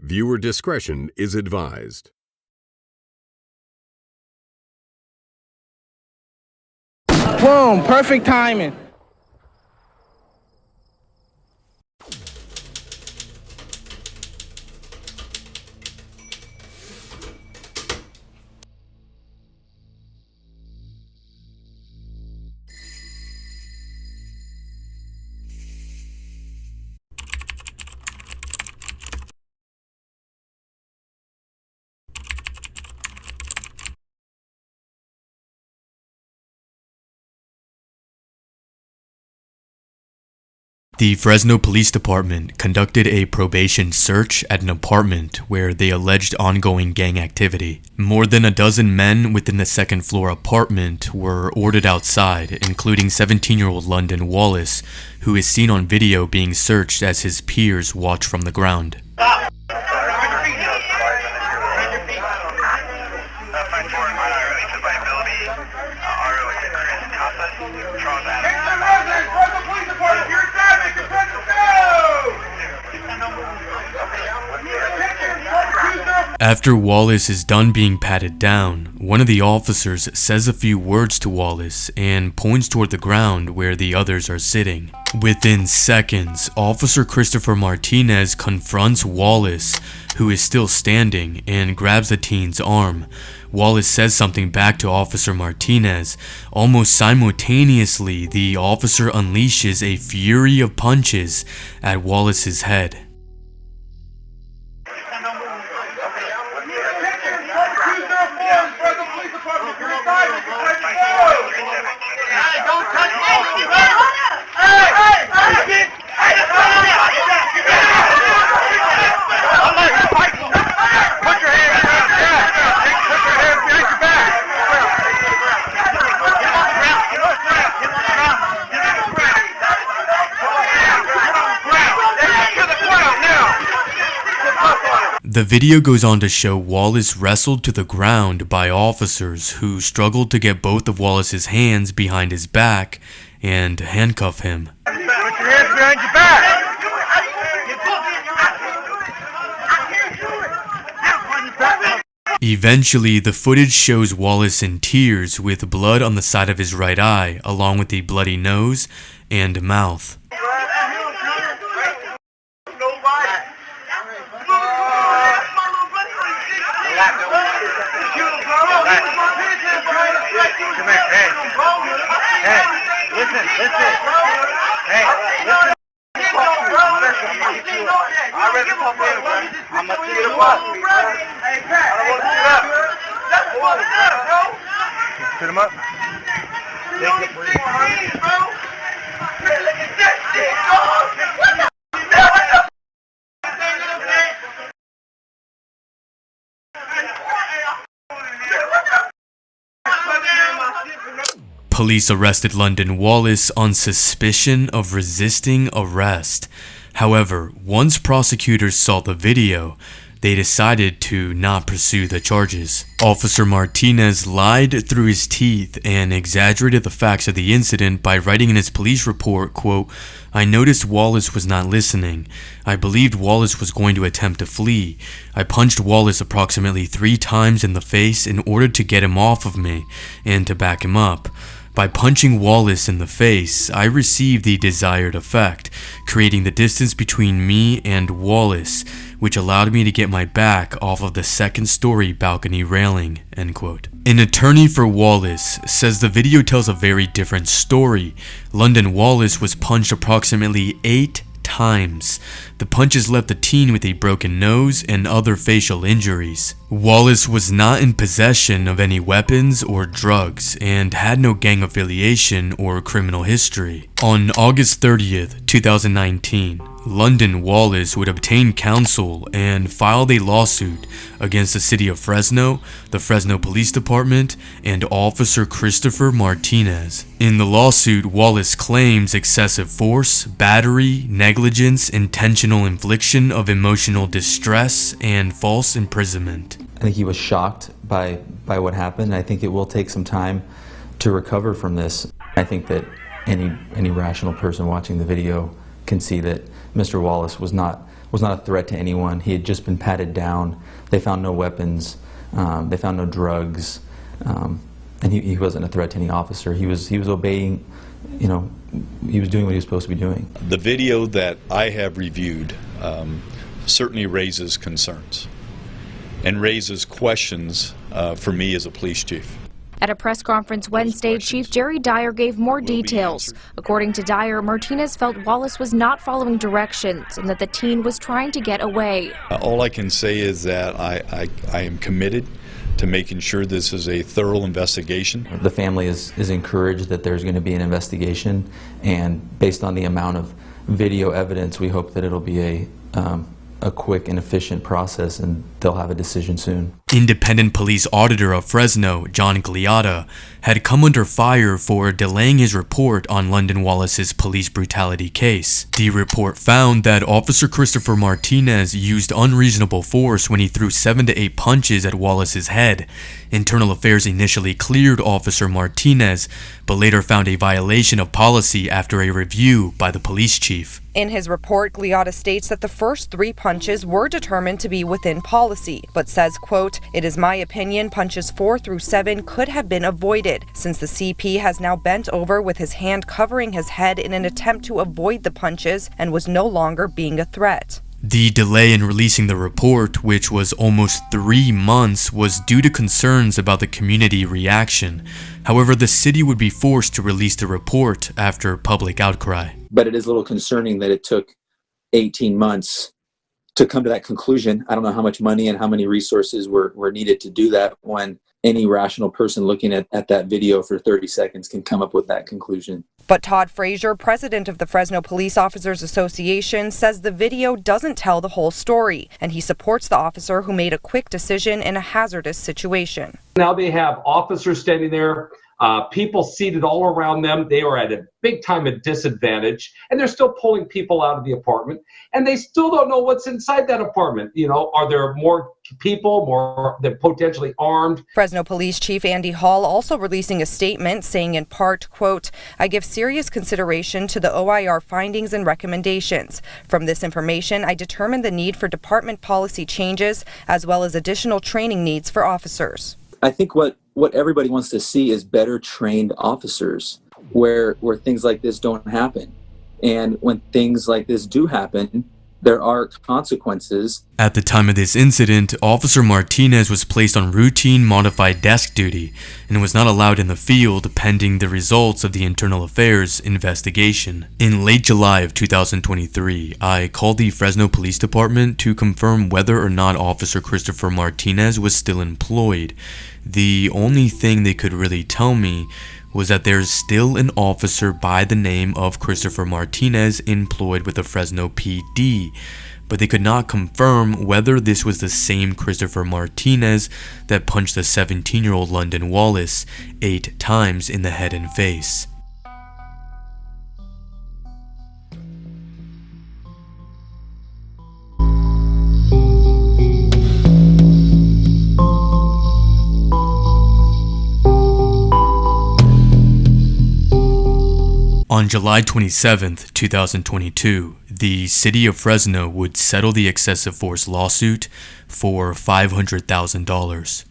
Viewer discretion is advised. Boom, perfect timing. The Fresno Police Department conducted a probation search at an apartment where they alleged ongoing gang activity. More than a dozen men within the second floor apartment were ordered outside, including 17-year-old London Wallace, who is seen on video being searched as his peers watch from the ground. After Wallace is done being patted down, one of the officers says a few words to Wallace and points toward the ground where the others are sitting. Within seconds, Officer Christopher Martinez confronts Wallace, who is still standing, and grabs the teen's arm. Wallace says something back to Officer Martinez. Almost simultaneously, the officer unleashes a fury of punches at Wallace's head. The video goes on to show Wallace wrestled to the ground by officers who struggled to get both of Wallace's hands behind his back and handcuff him. Put your hands behind your back! Eventually, the footage shows Wallace in tears with blood on the side of his right eye, along with a bloody nose and mouth. Sit him up. Police arrested London Wallace on suspicion of resisting arrest. However, once prosecutors saw the video, they decided to not pursue the charges. Officer Martinez lied through his teeth and exaggerated the facts of the incident by writing in his police report, quote, "I noticed Wallace was not listening. I believed Wallace was going to attempt to flee. I punched Wallace approximately 3 times in the face in order to get him off of me and to back him up. By punching Wallace in the face, I received the desired effect, creating the distance between me and Wallace, which allowed me to get my back off of the second-story balcony railing," end quote. An attorney for Wallace says the video tells a very different story. London Wallace was punched approximately 8 times. The punches left the teen with a broken nose and other facial injuries. Wallace was not in possession of any weapons or drugs and had no gang affiliation or criminal history. On August 30th, 2019, London Wallace would obtain counsel and filed a lawsuit against the city of Fresno, the Fresno Police Department, and Officer Christopher Martinez. In the lawsuit, Wallace claims excessive force, battery, negligence, intentional infliction of emotional distress, and false imprisonment. I think he was shocked by what happened. I think it will take some time to recover from this. I think that any rational person watching the video can see that Mr. Wallace was not was not a threat to anyone. He had just been patted down. They found no weapons. They found no drugs. And he wasn't a threat to any officer. He was obeying, you know, he was doing what he was supposed to be doing. The video that I have reviewed certainly raises concerns and raises questions for me as a police chief. At a press conference Wednesday, Chief Jerry Dyer gave more details. According to Dyer, Martinez felt Wallace was not following directions and that the teen was trying to get away. All I can say is that I am committed to making sure this is a thorough investigation. The family is encouraged that there's going to be an investigation, and based on the amount of video evidence, we hope that it'll be a quick and efficient process, and they'll have a decision soon. Independent police auditor of Fresno, John Gliada, had come under fire for delaying his report on London Wallace's police brutality case. The report found that Officer Christopher Martinez used unreasonable force when he threw 7 to 8 punches at Wallace's head. Internal Affairs initially cleared Officer Martinez, but later found a violation of policy after a review by the police chief. In his report, Gliada states that the first 3 punches were determined to be within policy, but says, quote, "It is my opinion punches 4 through 7 could have been avoided, since the CP has now bent over with his hand covering his head in an attempt to avoid the punches and was no longer being a threat." The delay in releasing the report, which was almost 3 months, was due to concerns about the community reaction. However, the city would be forced to release the report after public outcry. But it is a little concerning that it took 18 months to come to that conclusion. I don't know how much money and how many resources were needed to do that, when any rational person looking at that video for 30 seconds can come up with that conclusion. But Todd Frazier, president of the Fresno Police Officers Association, says the video doesn't tell the whole story, and he supports the officer who made a quick decision in a hazardous situation. Now they have officers standing there, people seated all around them. They are at a big time of disadvantage, and they're still pulling people out of the apartment, and they still don't know what's inside that apartment. You know, are there more people, more than potentially armed? Fresno Police Chief Andy Hall also releasing a statement saying in part, quote, "I give serious consideration to the OIR findings and recommendations. From this information, I determined the need for department policy changes as well as additional training needs for officers." I think what everybody wants to see is better trained officers where things like this don't happen. And when things like this do happen, there are consequences. At the time of this incident, Officer Martinez was placed on routine modified desk duty and was not allowed in the field pending the results of the Internal Affairs investigation. In late July of 2023, I called the Fresno Police Department to confirm whether or not Officer Christopher Martinez was still employed. The only thing they could really tell me was that there's still an officer by the name of Christopher Martinez employed with the Fresno PD, but they could not confirm whether this was the same Christopher Martinez that punched the 17-year-old London Wallace 8 times in the head and face. On July 27, 2022, the city of Fresno would settle the excessive force lawsuit for $500,000.